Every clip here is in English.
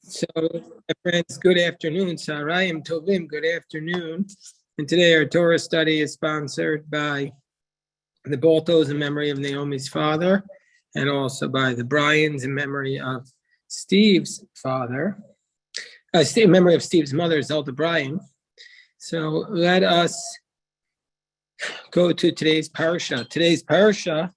So, my friends, good afternoon. Sarayim Tovim, good afternoon. And today our Torah study is sponsored by the Baltos in memory of Naomi's father, and also by the Bryans in memory of Steve's father, in memory of Steve's mother, Zelda Bryan. So let us go to today's parsha. Today's parsha,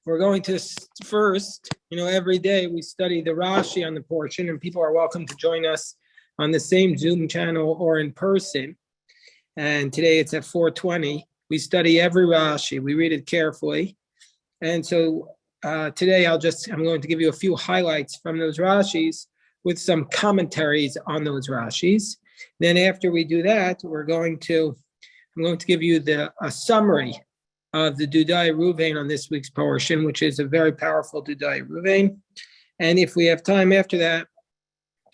we're going to first, every day we study the Rashi on the portion, and people are welcome to join us on the same Zoom channel or in person. And today it's at 4:20. We study every Rashi. We read it carefully. And so today I'm going to give you a few highlights from those Rashis with some commentaries on those Rashis. Then after we do that, I'm going to give you a summary of the Dudai Ruvain on this week's portion, which is a very powerful Dudai Ruvain. And if we have time after that,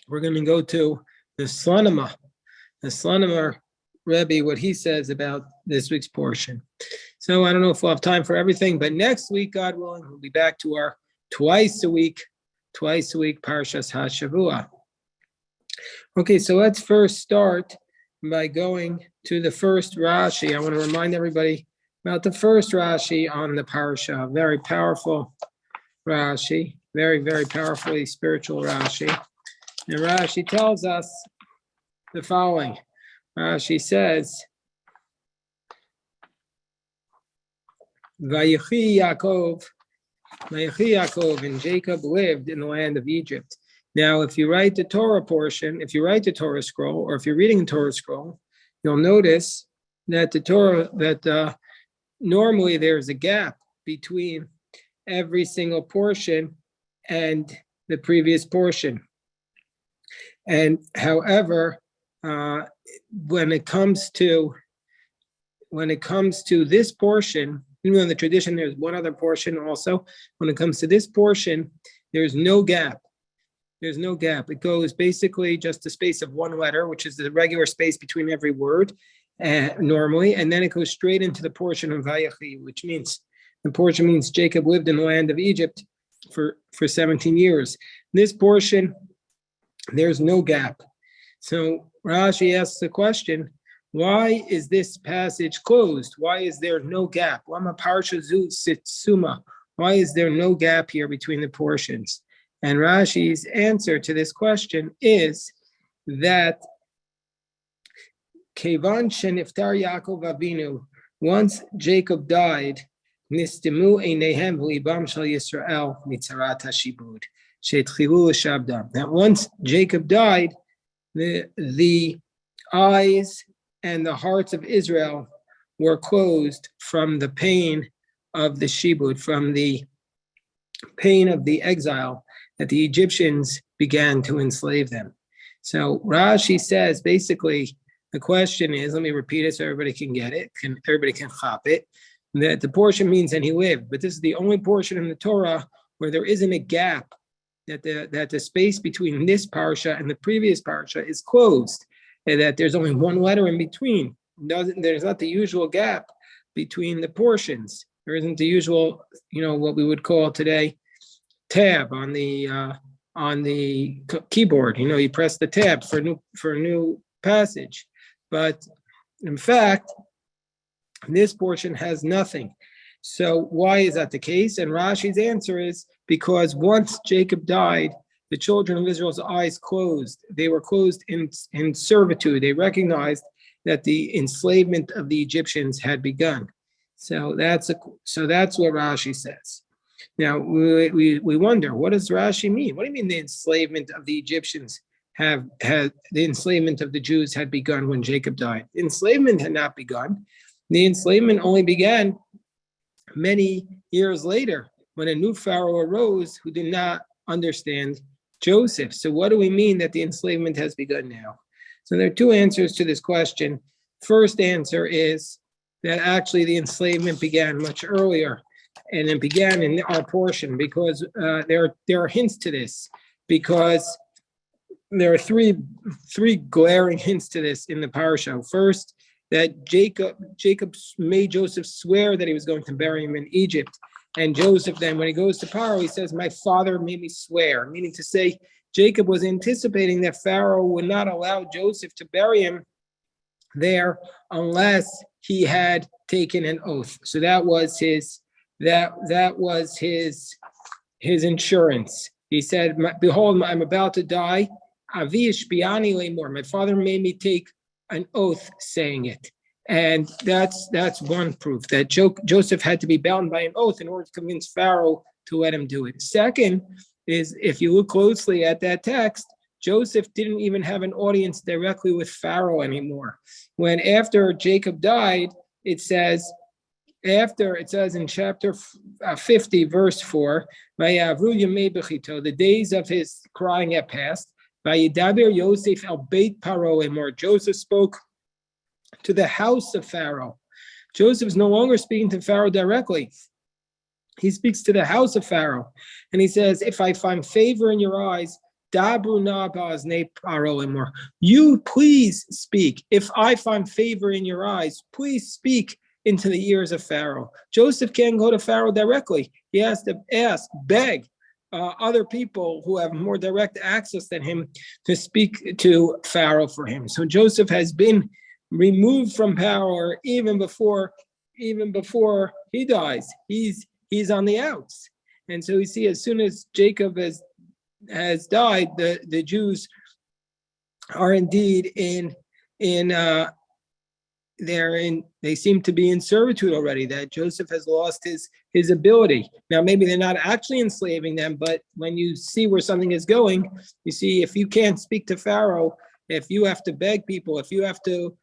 we're going to go to the Slonima Rebbe, what he says about this week's portion. So I don't know if we'll have time for everything, but next week, God willing, we'll be back to our twice a week Parshas HaShavua. Okay, so let's first start by going to the first Rashi. I want to remind everybody about the first Rashi on the parsha. Very powerful Rashi, very, very powerfully spiritual Rashi. And Rashi tells us the following. Rashi says, Vayechi Yaakov, and Jacob lived in the land of Egypt. Now, if you write the Torah portion, if you write the Torah scroll, or if you're reading the Torah scroll, you'll notice that normally there's a gap between every single portion and the previous portion. And however, when it comes to this portion, even in the tradition, there's one other portion also. When it comes to this portion, there's no gap. There's no gap. It goes basically just the space of one letter, which is the regular space between every word normally, and then it goes straight into the portion of Vayechi, which means the portion means Jacob lived in the land of Egypt for 17 years. This portion, there's no gap. So Rashi asks the question, why is this passage closed? Why is there no gap? Why is there no gap here between the portions? And Rashi's answer to this question is that Kevan sheniftar Yaakov Avinu, once Jacob died, nistimu einehem v'libam shel Yisrael mitzarat hashibud she'etchilu l'shabdam. That once Jacob died, the eyes and the hearts of Israel were closed from the pain of the shibud, from the pain of the exile that the Egyptians began to enslave them. So Rashi says, basically, the question is, let me repeat it so everybody can get it, everybody can chop it, that the portion means and he lived, but this is the only portion in the Torah where there isn't a gap, that the space between this parsha and the previous parsha is closed, and that there's only one letter in between. There's not the usual gap between the portions. There isn't the usual, what we would call today tab on the keyboard. You press the tab for a new passage, but in fact, this portion has nothing. So why is that the case? And Rashi's answer is because once Jacob died, the children of Israel's eyes closed. They were closed in servitude. They recognized that the enslavement of the Egyptians had begun. So that's what Rashi says. Now we wonder, what does Rashi mean? What do you mean the enslavement of the Egyptians the enslavement of the Jews had begun when Jacob died? The enslavement had not begun. The enslavement only began many years later when a new Pharaoh arose who did not understand Joseph. So what do we mean that the enslavement has begun now? So there are two answers to this question. First answer is that actually the enslavement began much earlier, and it began in our portion because there are hints to this, because there are three glaring hints to this in the parsha. First, that Jacob made Joseph swear that he was going to bury him in Egypt, And Joseph then, when he goes to Pharaoh, he says, my father made me swear, meaning to say, Jacob was anticipating that Pharaoh would not allow Joseph to bury him there unless he had taken an oath. So that was his insurance. He said, behold, I'm about to die. My father made me take an oath saying it. And that's one proof that Joseph had to be bound by an oath in order to convince Pharaoh to let him do it. Second is, if you look closely at that text, Joseph didn't even have an audience directly with Pharaoh anymore. When after Jacob died, it says in chapter 50, verse 4, the days of his crying have passed. Joseph spoke to the house of Pharaoh. Joseph is no longer speaking to Pharaoh directly. He speaks to the house of Pharaoh. And he says, if I find favor in your eyes, you please speak. If I find favor in your eyes, please speak into the ears of Pharaoh. Joseph can't go to Pharaoh directly. He has to beg other people who have more direct access than him to speak to Pharaoh for him. So Joseph has been removed from power even before he dies. He's on the outs. And so we see, as soon as Jacob has died, the Jews are indeed they seem to be in servitude already, that Joseph has lost his ability. Now, maybe they're not actually enslaving them, but when you see where something is going, you see, if you can't speak to Pharaoh, if you have to beg people, if you have to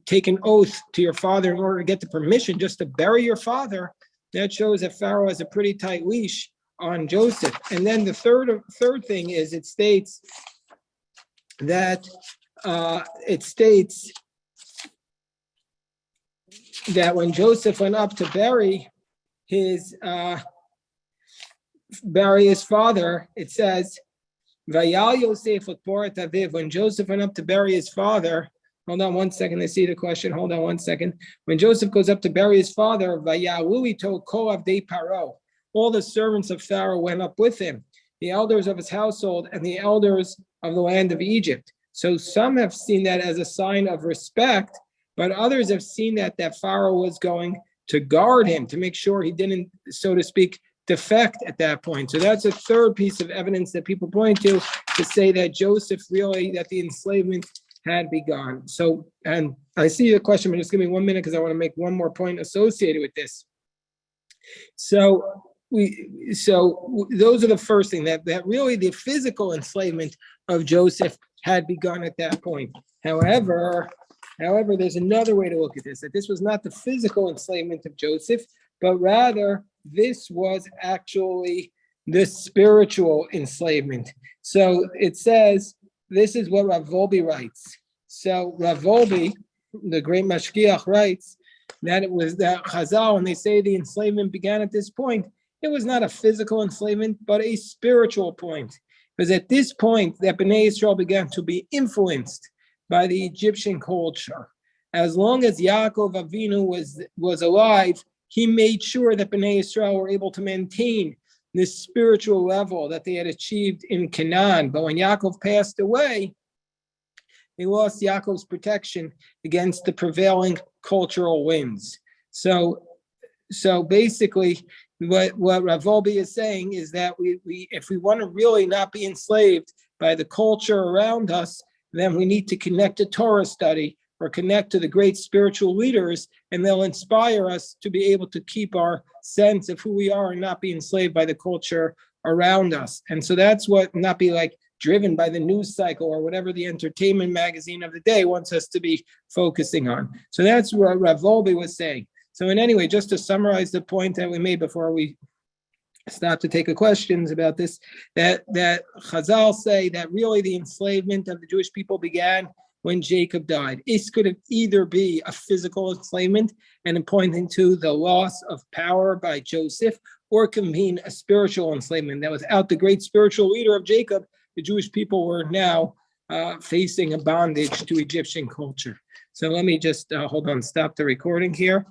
take an oath to your father in order to get the permission just to bury your father, that shows that Pharaoh has a pretty tight leash on Joseph. And then the third thing is, it states that when Joseph went up to bury his father, it says, Vayal Yosef Porat Aviv. When Joseph went up to bury his father, hold on one second, I see the question. Hold on one second. When Joseph goes up to bury his father, Vayalu ito kol avdei Paro. All the servants of Pharaoh went up with him, the elders of his household and the elders of the land of Egypt. So some have seen that as a sign of respect, but others have seen that Pharaoh was going to guard him, to make sure he didn't, so to speak, defect at that point. So that's a third piece of evidence that people point to say that Joseph that the enslavement had begun. So, and I see the question, but just give me 1 minute because I want to make one more point associated with this. So those are the first thing, that really the physical enslavement of Joseph had begun at that point. However, there's another way to look at this, that this was not the physical enslavement of Joseph, but rather this was actually the spiritual enslavement. So it says, this is what Rav Volbe writes. So Rav Volbe, the great mashgiach, writes that it was that Chazal, when they say the enslavement began at this point, it was not a physical enslavement, but a spiritual point. Because at this point, that Bnei Israel began to be influenced by the Egyptian culture. As long as Yaakov Avinu was alive, he made sure that Bnei Israel were able to maintain this spiritual level that they had achieved in Canaan. But when Yaakov passed away, they lost Yaakov's protection against the prevailing cultural winds. So basically, what Rav Volbe is saying is that we if we want to really not be enslaved by the culture around us, then we need to connect to Torah study or connect to the great spiritual leaders, and they'll inspire us to be able to keep our sense of who we are and not be enslaved by the culture around us. And so that's what, not be like driven by the news cycle or whatever the entertainment magazine of the day wants us to be focusing on. So that's what Rav Volbe was saying. So in any way, just to summarize the point that we made before we stop to take questions about this, that Chazal say that really the enslavement of the Jewish people began when Jacob died. This could either be a physical enslavement and pointing to the loss of power by Joseph, or it can mean a spiritual enslavement, that without the great spiritual leader of Jacob, the Jewish people were now facing a bondage to Egyptian culture. So let me just hold on, stop the recording here.